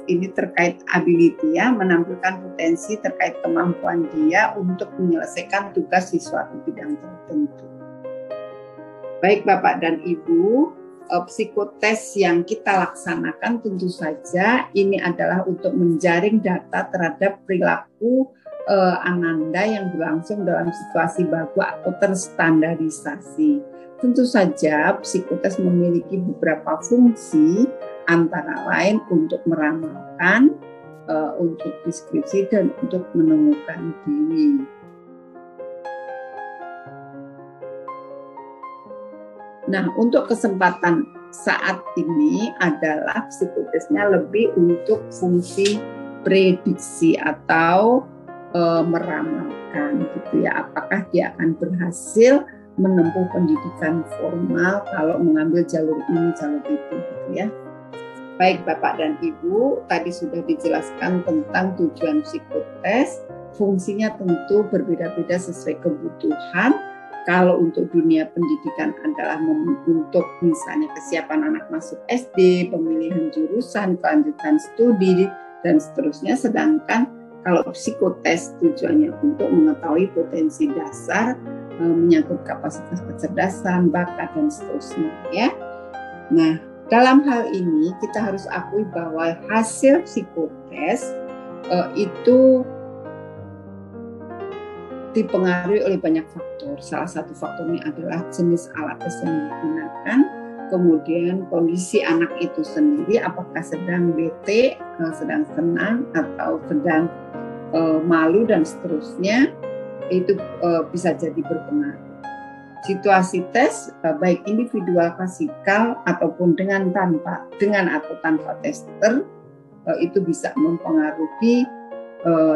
ini terkait ability ya, menampilkan potensi terkait kemampuan dia untuk menyelesaikan tugas di suatu bidang tertentu. Baik Bapak dan Ibu, psikotes yang kita laksanakan tentu saja ini adalah untuk menjaring data terhadap perilaku Ananda yang berlangsung dalam situasi baku atau terstandarisasi. Tentu saja psikotes memiliki beberapa fungsi, antara lain untuk meramalkan, untuk deskripsi, dan untuk menemukan diri. Nah, untuk kesempatan saat ini adalah psikotesnya lebih untuk fungsi prediksi atau meramalkan gitu ya, apakah dia akan berhasil menempuh pendidikan formal kalau mengambil jalur ini, jalur itu gitu ya. Baik Bapak dan Ibu, tadi sudah dijelaskan tentang tujuan psikotes. Fungsinya tentu berbeda-beda sesuai kebutuhan. Kalau untuk dunia pendidikan adalah untuk misalnya kesiapan anak masuk SD, pemilihan jurusan, kelanjutan studi, dan seterusnya. Sedangkan kalau psikotes tujuannya untuk mengetahui potensi dasar, menyangkut kapasitas kecerdasan, bakat, dan seterusnya ya. Nah, dalam hal ini kita harus akui bahwa hasil psikotes itu dipengaruhi oleh banyak faktor. Salah satu faktornya adalah jenis alat tes yang digunakan, kemudian kondisi anak itu sendiri, apakah sedang bete, sedang senang, atau sedang malu, dan seterusnya, itu bisa jadi berpengaruh. Situasi tes baik individual klasikal ataupun dengan atau tanpa tester itu bisa mempengaruhi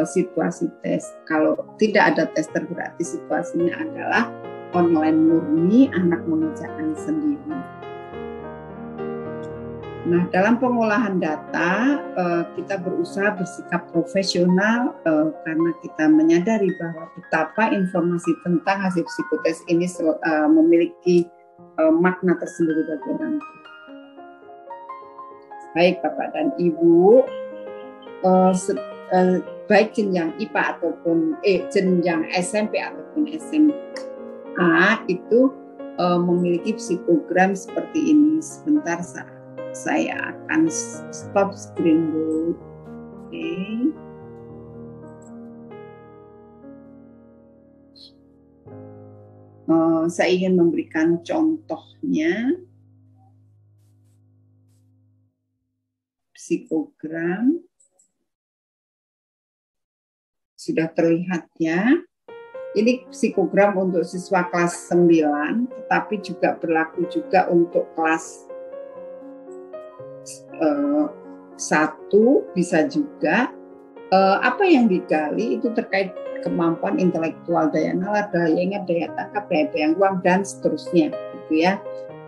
situasi tes. Kalau tidak ada tester berarti situasinya adalah online murni, anak mengerjakan sendiri. Nah, dalam pengolahan data kita berusaha bersikap profesional karena kita menyadari bahwa betapa informasi tentang hasil psikotes ini memiliki makna tersendiri bagi orang tua. Baik Bapak dan Ibu, baik jenjang IPA ataupun jenjang SMP ataupun SMA itu memiliki psikogram seperti ini. Sebentar saya akan stop screen dulu. Oke. Saya ingin memberikan contohnya. Psikogram. Sudah terlihat ya. Ini psikogram untuk siswa kelas 9, tetapi juga berlaku juga untuk kelas 1 bisa juga. Apa yang digali itu terkait kemampuan intelektual, daya nalar, daya ingat, daya tangkap, daya bayang uang, dan seterusnya gitu ya.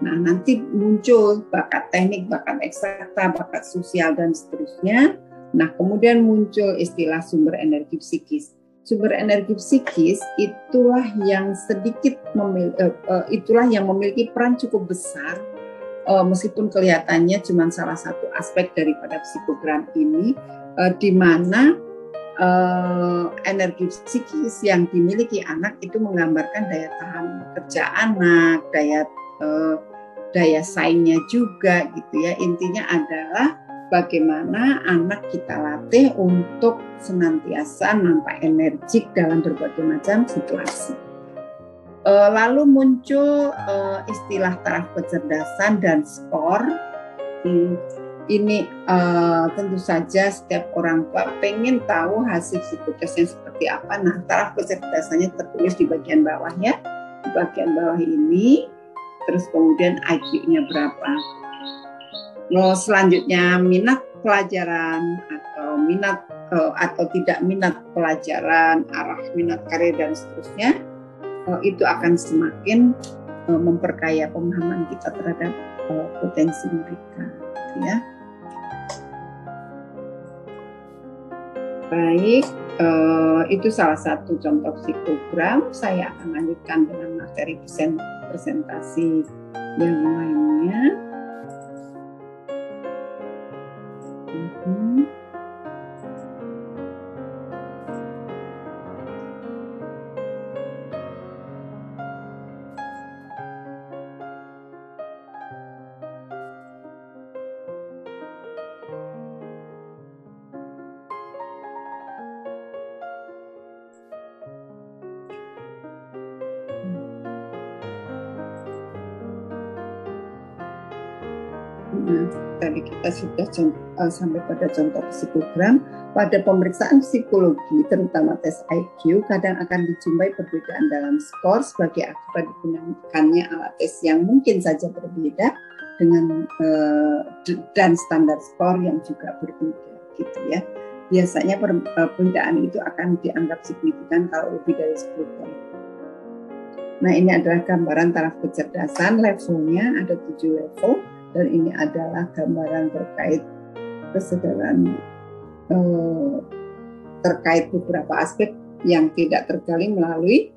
Nah, nanti muncul bakat teknik, bakat eksakta, bakat sosial, dan seterusnya. Nah, kemudian muncul istilah sumber energi psikis. Sumber energi psikis itulah yang memiliki peran cukup besar, meskipun kelihatannya cuma salah satu aspek daripada psikogram ini, di mana energi psikis yang dimiliki anak itu menggambarkan daya tahan kerja anak, daya saingnya juga gitu ya. Intinya adalah bagaimana anak kita latih untuk senantiasa nampak energik dalam berbagai macam situasi. Lalu muncul istilah taraf kecerdasan dan skor. Ini tentu saja setiap orang tua pengen tahu hasil psikotesnya seperti apa. Nah, taraf kecerdasannya tertulis di bagian bawah ya. Di bagian bawah ini. Terus kemudian IQ-nya berapa. Selanjutnya minat pelajaran atau minat atau tidak minat pelajaran, arah minat karir, dan seterusnya. Itu akan semakin memperkaya pemahaman kita terhadap potensi mereka, gitu ya. Baik, Itu salah satu contoh psikogram. Saya akan lanjutkan dengan materi presentasi yang lainnya. Nah, tadi kita sudah sampai pada contoh psikogram. Pada pemeriksaan psikologi, terutama tes IQ, kadang akan dijumpai perbedaan dalam skor sebagai akibat digunakannya alat tes yang mungkin saja berbeda dengan dan standar skor yang juga berbeda, gitu ya. Biasanya perbedaan itu akan dianggap signifikan kalau lebih dari 10 poin. Nah, ini adalah gambaran taraf kecerdasan, levelnya ada 7 level. Dan ini adalah gambaran terkait kesadaran terkait beberapa aspek yang tidak tergali melalui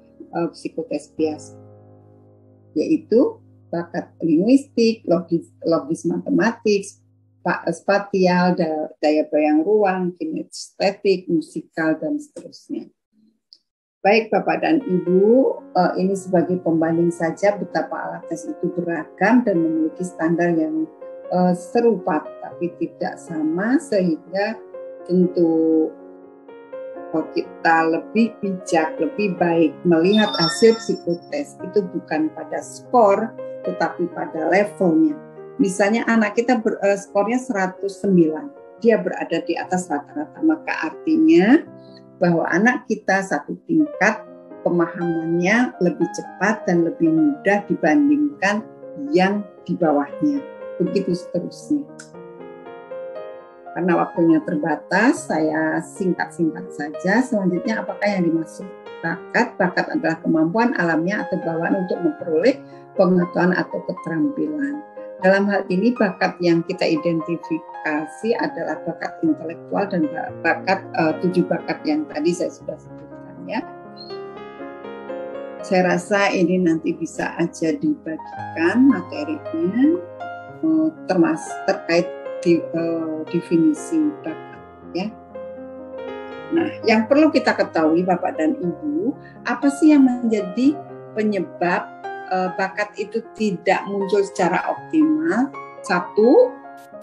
psikotes biasa, yaitu bakat linguistik, logis matematik, spatial, daya bayang ruang, kinestetik, musikal, dan seterusnya. Baik Bapak dan Ibu, ini sebagai pembanding saja betapa alat tes itu beragam dan memiliki standar yang serupa tapi tidak sama, sehingga tentu kita lebih bijak, lebih baik melihat hasil psikotes itu bukan pada skor tetapi pada levelnya. Misalnya anak kita skornya 109, dia berada di atas rata-rata, maka artinya bahwa anak kita satu tingkat pemahamannya lebih cepat dan lebih mudah dibandingkan yang di bawahnya. Begitu seterusnya. Karena waktunya terbatas, saya singkat-singkat saja. Selanjutnya, apakah yang dimaksud bakat? Bakat adalah kemampuan alamnya atau bawaan untuk memperoleh pengetahuan atau keterampilan. Dalam hal ini, bakat yang kita identifikasi adalah bakat intelektual dan bakat 7 bakat yang tadi saya sudah sebutkan, ya. Saya rasa ini nanti bisa aja dibagikan materinya, termasuk terkait definisi bakat, ya. Nah, yang perlu kita ketahui Bapak dan Ibu, apa sih yang menjadi penyebab bakat itu tidak muncul secara optimal? Satu,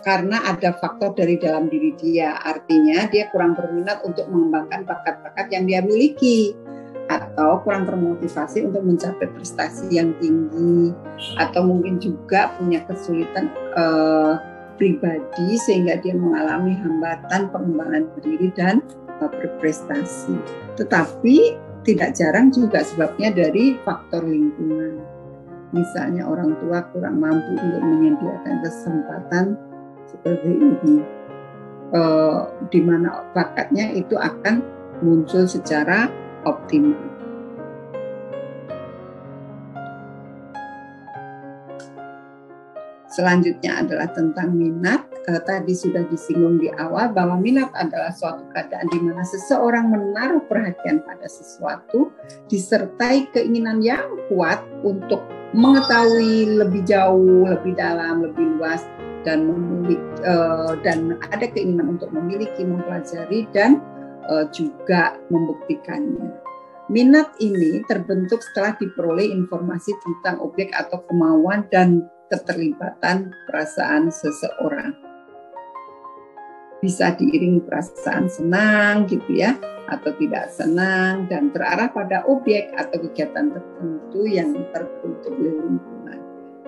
karena ada faktor dari dalam diri dia, artinya dia kurang berminat untuk mengembangkan bakat-bakat yang dia miliki, atau kurang termotivasi untuk mencapai prestasi yang tinggi, atau mungkin juga punya kesulitan pribadi sehingga dia mengalami hambatan pengembangan diri dan berprestasi. Tetapi tidak jarang juga sebabnya dari faktor lingkungan. Misalnya orang tua kurang mampu untuk menyediakan kesempatan seperti ini, di mana bakatnya itu akan muncul secara optimal. Selanjutnya adalah tentang minat. Tadi sudah disinggung di awal bahwa minat adalah suatu keadaan di mana seseorang menaruh perhatian pada sesuatu disertai keinginan yang kuat untuk mengetahui lebih jauh, lebih dalam, lebih luas, dan dan ada keinginan untuk memiliki, mempelajari, dan juga membuktikannya. Minat ini terbentuk setelah diperoleh informasi tentang objek atau kemauan dan keterlibatan perasaan seseorang. Bisa diiringi perasaan senang gitu ya, atau tidak senang, dan terarah pada objek atau kegiatan tertentu yang terbentuk oleh lingkungan.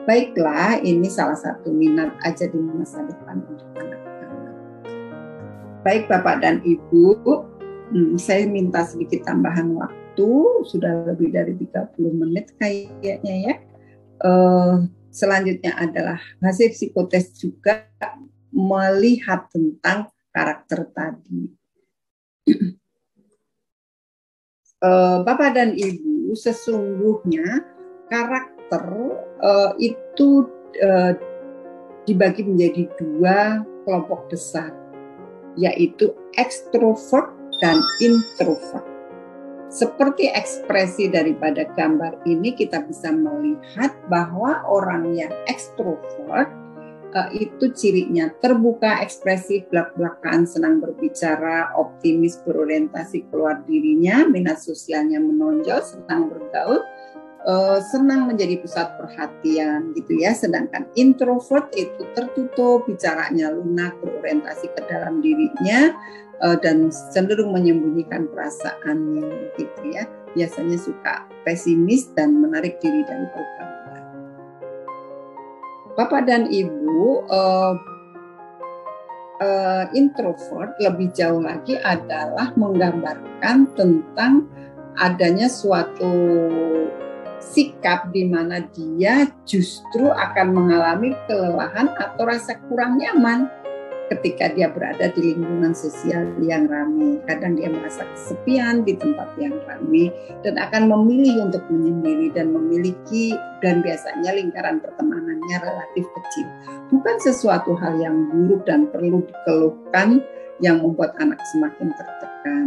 Baiklah, ini salah satu minat aja di masa depan untuk anak-anak. Baik Bapak dan Ibu, saya minta sedikit tambahan waktu, sudah lebih dari 30 menit kayaknya ya. Selanjutnya adalah hasil psikotes juga melihat tentang karakter tadi. Bapak dan Ibu, sesungguhnya karakter itu dibagi menjadi 2 kelompok besar, yaitu ekstrovert dan introvert. Seperti ekspresi daripada gambar ini, kita bisa melihat bahwa orang yang ekstrovert itu cirinya terbuka, ekspresif, belak-belakan, senang berbicara, optimis, berorientasi keluar dirinya, minat sosialnya menonjol, senang bergaul, senang menjadi pusat perhatian gitu ya. Sedangkan introvert itu tertutup, bicaranya lunak, berorientasi ke dalam dirinya, dan cenderung menyembunyikan perasaannya gitu ya. Biasanya suka pesimis dan menarik diri dari pergaulan. Bapak dan Ibu, introvert lebih jauh lagi adalah menggambarkan tentang adanya suatu sikap di mana dia justru akan mengalami kelelahan atau rasa kurang nyaman ketika dia berada di lingkungan sosial yang ramai. Kadang dia merasa kesepian di tempat yang ramai dan akan memilih untuk menyendiri dan memiliki, dan biasanya lingkaran pertemanannya relatif kecil. Bukan sesuatu hal yang buruk dan perlu dikeluhkan yang membuat anak semakin tertekan.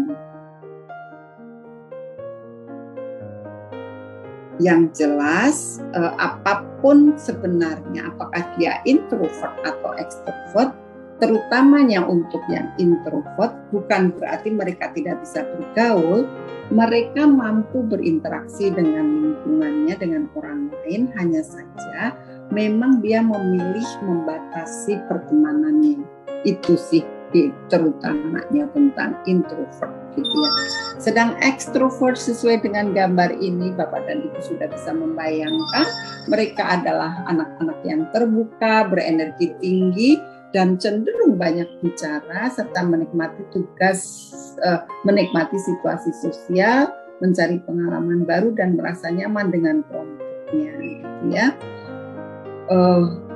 Yang jelas, apapun sebenarnya, apakah dia introvert atau extrovert, terutamanya untuk yang introvert, bukan berarti mereka tidak bisa bergaul. Mereka mampu berinteraksi dengan lingkungannya, dengan orang lain, hanya saja memang dia memilih membatasi pertemanannya. Itu sih terutamanya tentang introvert gitu ya. Sedang ekstrovert sesuai dengan gambar ini, Bapak dan Ibu sudah bisa membayangkan, mereka adalah anak-anak yang terbuka, berenergi tinggi, dan cenderung banyak bicara serta menikmati tugas, menikmati situasi sosial, mencari pengalaman baru dan merasa nyaman dengan kelompoknya gitu ya.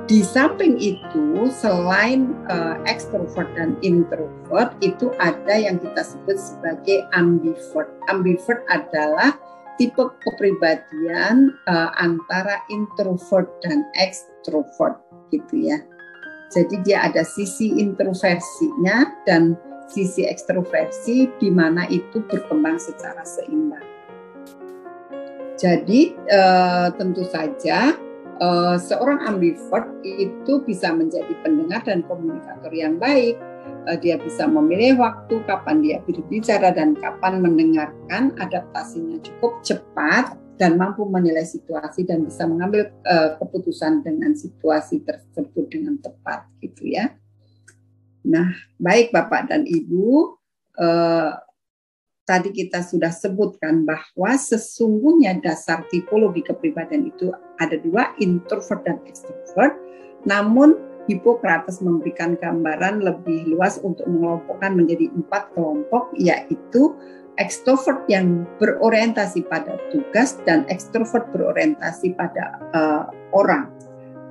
Di samping itu, selain extrovert dan introvert, itu ada yang kita sebut sebagai ambivert. Ambivert adalah tipe kepribadian antara introvert dan extrovert gitu ya. Jadi dia ada sisi introversinya dan sisi ekstroversi, di mana itu berkembang secara seimbang. Jadi tentu saja seorang ambivert itu bisa menjadi pendengar dan komunikator yang baik. Dia bisa memilih waktu kapan dia berbicara dan kapan mendengarkan, adaptasinya cukup cepat dan mampu menilai situasi dan bisa mengambil keputusan dengan situasi tersebut dengan tepat gitu ya. Nah, baik Bapak dan Ibu, tadi kita sudah sebutkan bahwa sesungguhnya dasar tipologi kepribadian itu ada dua, introvert dan extrovert. Namun Hippocrates memberikan gambaran lebih luas untuk mengelompokkan menjadi 4 kelompok, yaitu extrovert yang berorientasi pada tugas dan extrovert berorientasi pada orang.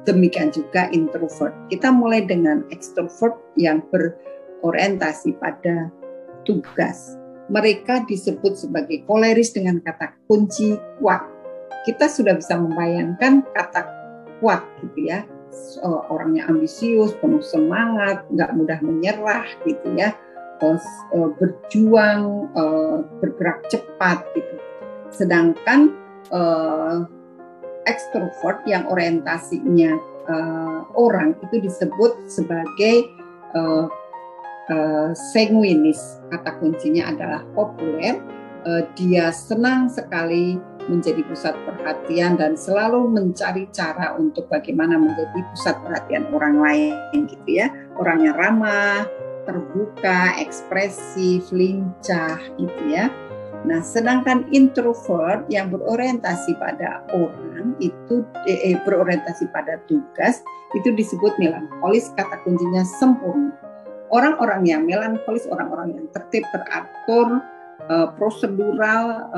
Demikian juga introvert. Kita mulai dengan extrovert yang berorientasi pada tugas. Mereka disebut sebagai koleris dengan kata kunci kuat. Kita sudah bisa membayangkan kata kuat gitu ya. Orangnya ambisius, penuh semangat, nggak mudah menyerah gitu ya. Berjuang, bergerak cepat gitu. Sedangkan ekstrovert yang orientasinya orang itu disebut sebagai sanguinis. Kata kuncinya adalah populer. Dia senang sekali menjadi pusat perhatian dan selalu mencari cara untuk bagaimana menjadi pusat perhatian orang lain gitu ya. Orangnya ramah, terbuka, ekspresif, lincah gitu ya. Nah, sedangkan introvert yang berorientasi pada orang itu berorientasi pada tugas itu disebut melankolis. Kata kuncinya sempurna. Orang-orang yang melankolis, orang-orang yang tertib, teratur, prosedural,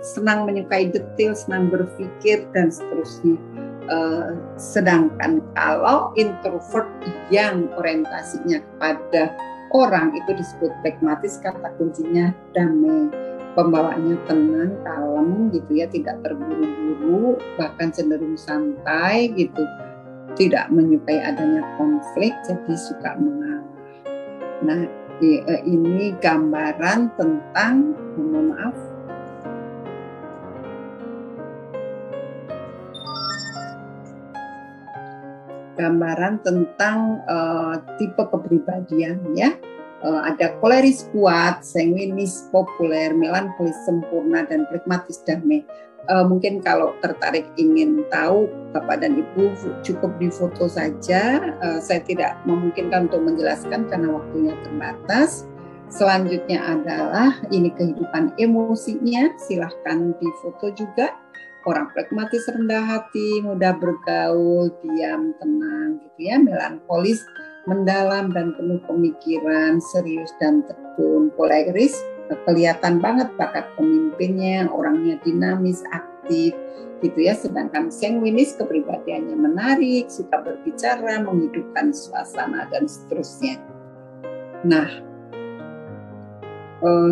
senang menyukai detail, senang berpikir dan seterusnya. Sedangkan kalau introvert yang orientasinya kepada orang itu disebut pragmatis. Kata kuncinya damai. Pembawaannya tenang, kalem gitu ya, tidak terburu-buru, bahkan cenderung santai gitu, tidak menyukai adanya konflik, jadi suka mengalah. Nah, Ini gambaran tentang, mohon maaf, gambaran tentang tipe kepribadian ya. Ada koleris kuat, sanguinis populer, melankolis sempurna, dan pragmatis damai. Mungkin kalau tertarik ingin tahu Bapak dan Ibu cukup di foto saja. Saya tidak memungkinkan untuk menjelaskan karena waktunya terbatas. Selanjutnya adalah ini kehidupan emosinya, silahkan di foto juga. Orang pragmatis, rendah hati, mudah bergaul, diam, tenang gitu ya. Melankolis, mendalam dan penuh pemikiran, serius dan tekun. Koleris, kelihatan banget bakat pemimpinnya, orangnya dinamis, aktif gitu ya. Sedangkan sanguinis, kepribadiannya menarik, suka berbicara, menghidupkan suasana dan seterusnya. Nah,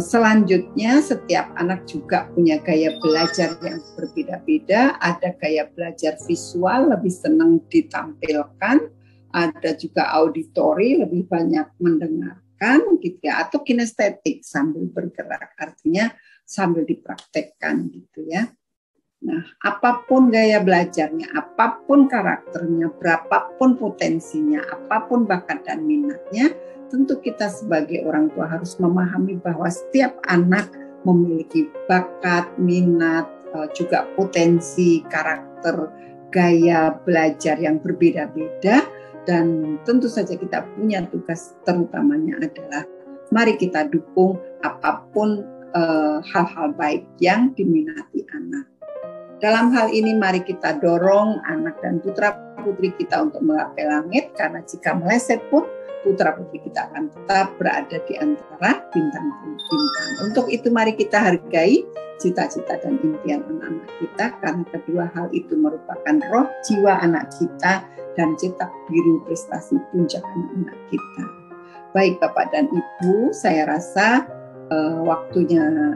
selanjutnya setiap anak juga punya gaya belajar yang berbeda-beda. Ada gaya belajar visual, lebih senang ditampilkan. Ada juga auditori, lebih banyak mendengarkan gitu ya, atau kinestetik, sambil bergerak, artinya sambil dipraktekkan gitu ya. Nah, apapun gaya belajarnya, apapun karakternya, berapapun potensinya, apapun bakat dan minatnya, tentu kita sebagai orang tua harus memahami bahwa setiap anak memiliki bakat, minat, juga potensi, karakter, gaya belajar yang berbeda-beda. Dan tentu saja kita punya tugas terutamanya adalah mari kita dukung apapun hal-hal baik yang diminati anak. Dalam hal ini mari kita dorong anak dan putra-putri kita untuk menggapai langit, karena jika meleset pun putra-putri kita akan tetap berada di antara bintang-bintang. Untuk itu mari kita hargai cita-cita dan impian anak-anak kita, karena kedua hal itu merupakan roh jiwa anak kita dan cetak biru prestasi puncak anak-anak kita. Baik Bapak dan Ibu, saya rasa waktunya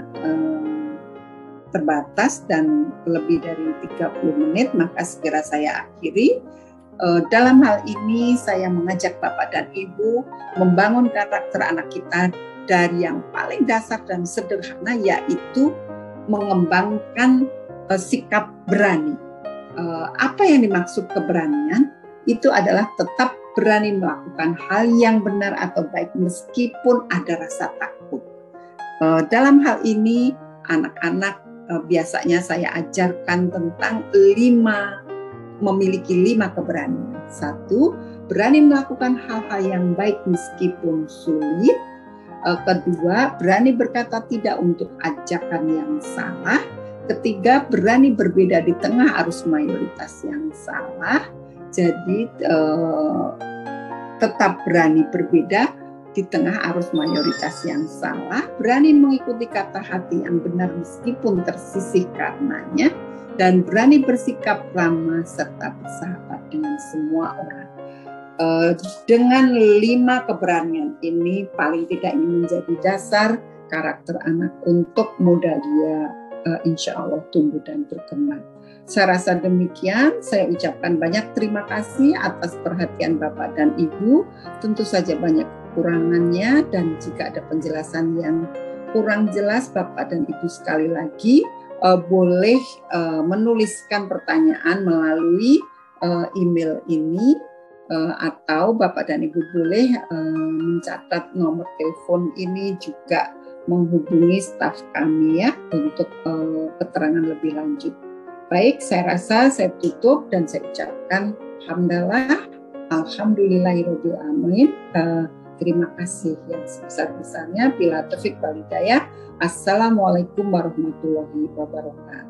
terbatas dan lebih dari 30 menit, maka segera saya akhiri. Dalam hal ini saya mengajak Bapak dan Ibu membangun karakter anak kita dari yang paling dasar dan sederhana, yaitu mengembangkan sikap berani. Apa yang dimaksud keberanian? Itu adalah tetap berani melakukan hal yang benar atau baik meskipun ada rasa takut. Dalam hal ini anak-anak biasanya saya ajarkan tentang memiliki 5 keberanian. 1, berani melakukan hal-hal yang baik meskipun sulit. 2, berani berkata tidak untuk ajakan yang salah. 3, berani berbeda di tengah arus mayoritas yang salah. Jadi tetap berani berbeda di tengah arus mayoritas yang salah, berani mengikuti kata hati yang benar meskipun tersisih karenanya, dan berani bersikap ramah serta bersahabat dengan semua orang. Dengan 5 keberanian ini paling tidak ini menjadi dasar karakter anak untuk mudah dia insya Allah tumbuh dan berkembang. Saya rasa demikian. Saya ucapkan banyak terima kasih atas perhatian Bapak dan Ibu. Tentu saja banyak kekurangannya, dan jika ada penjelasan yang kurang jelas, Bapak dan Ibu sekali lagi boleh menuliskan pertanyaan melalui email ini, atau Bapak dan Ibu boleh mencatat nomor telepon ini, juga menghubungi staf kami ya untuk keterangan lebih lanjut. Baik, saya rasa saya tutup dan saya ucapkan alhamdulillahirabbil alamin. Terima kasih yang sebesar-besarnya. Bila taufik wal hidayah. Assalamualaikum warahmatullahi wabarakatuh.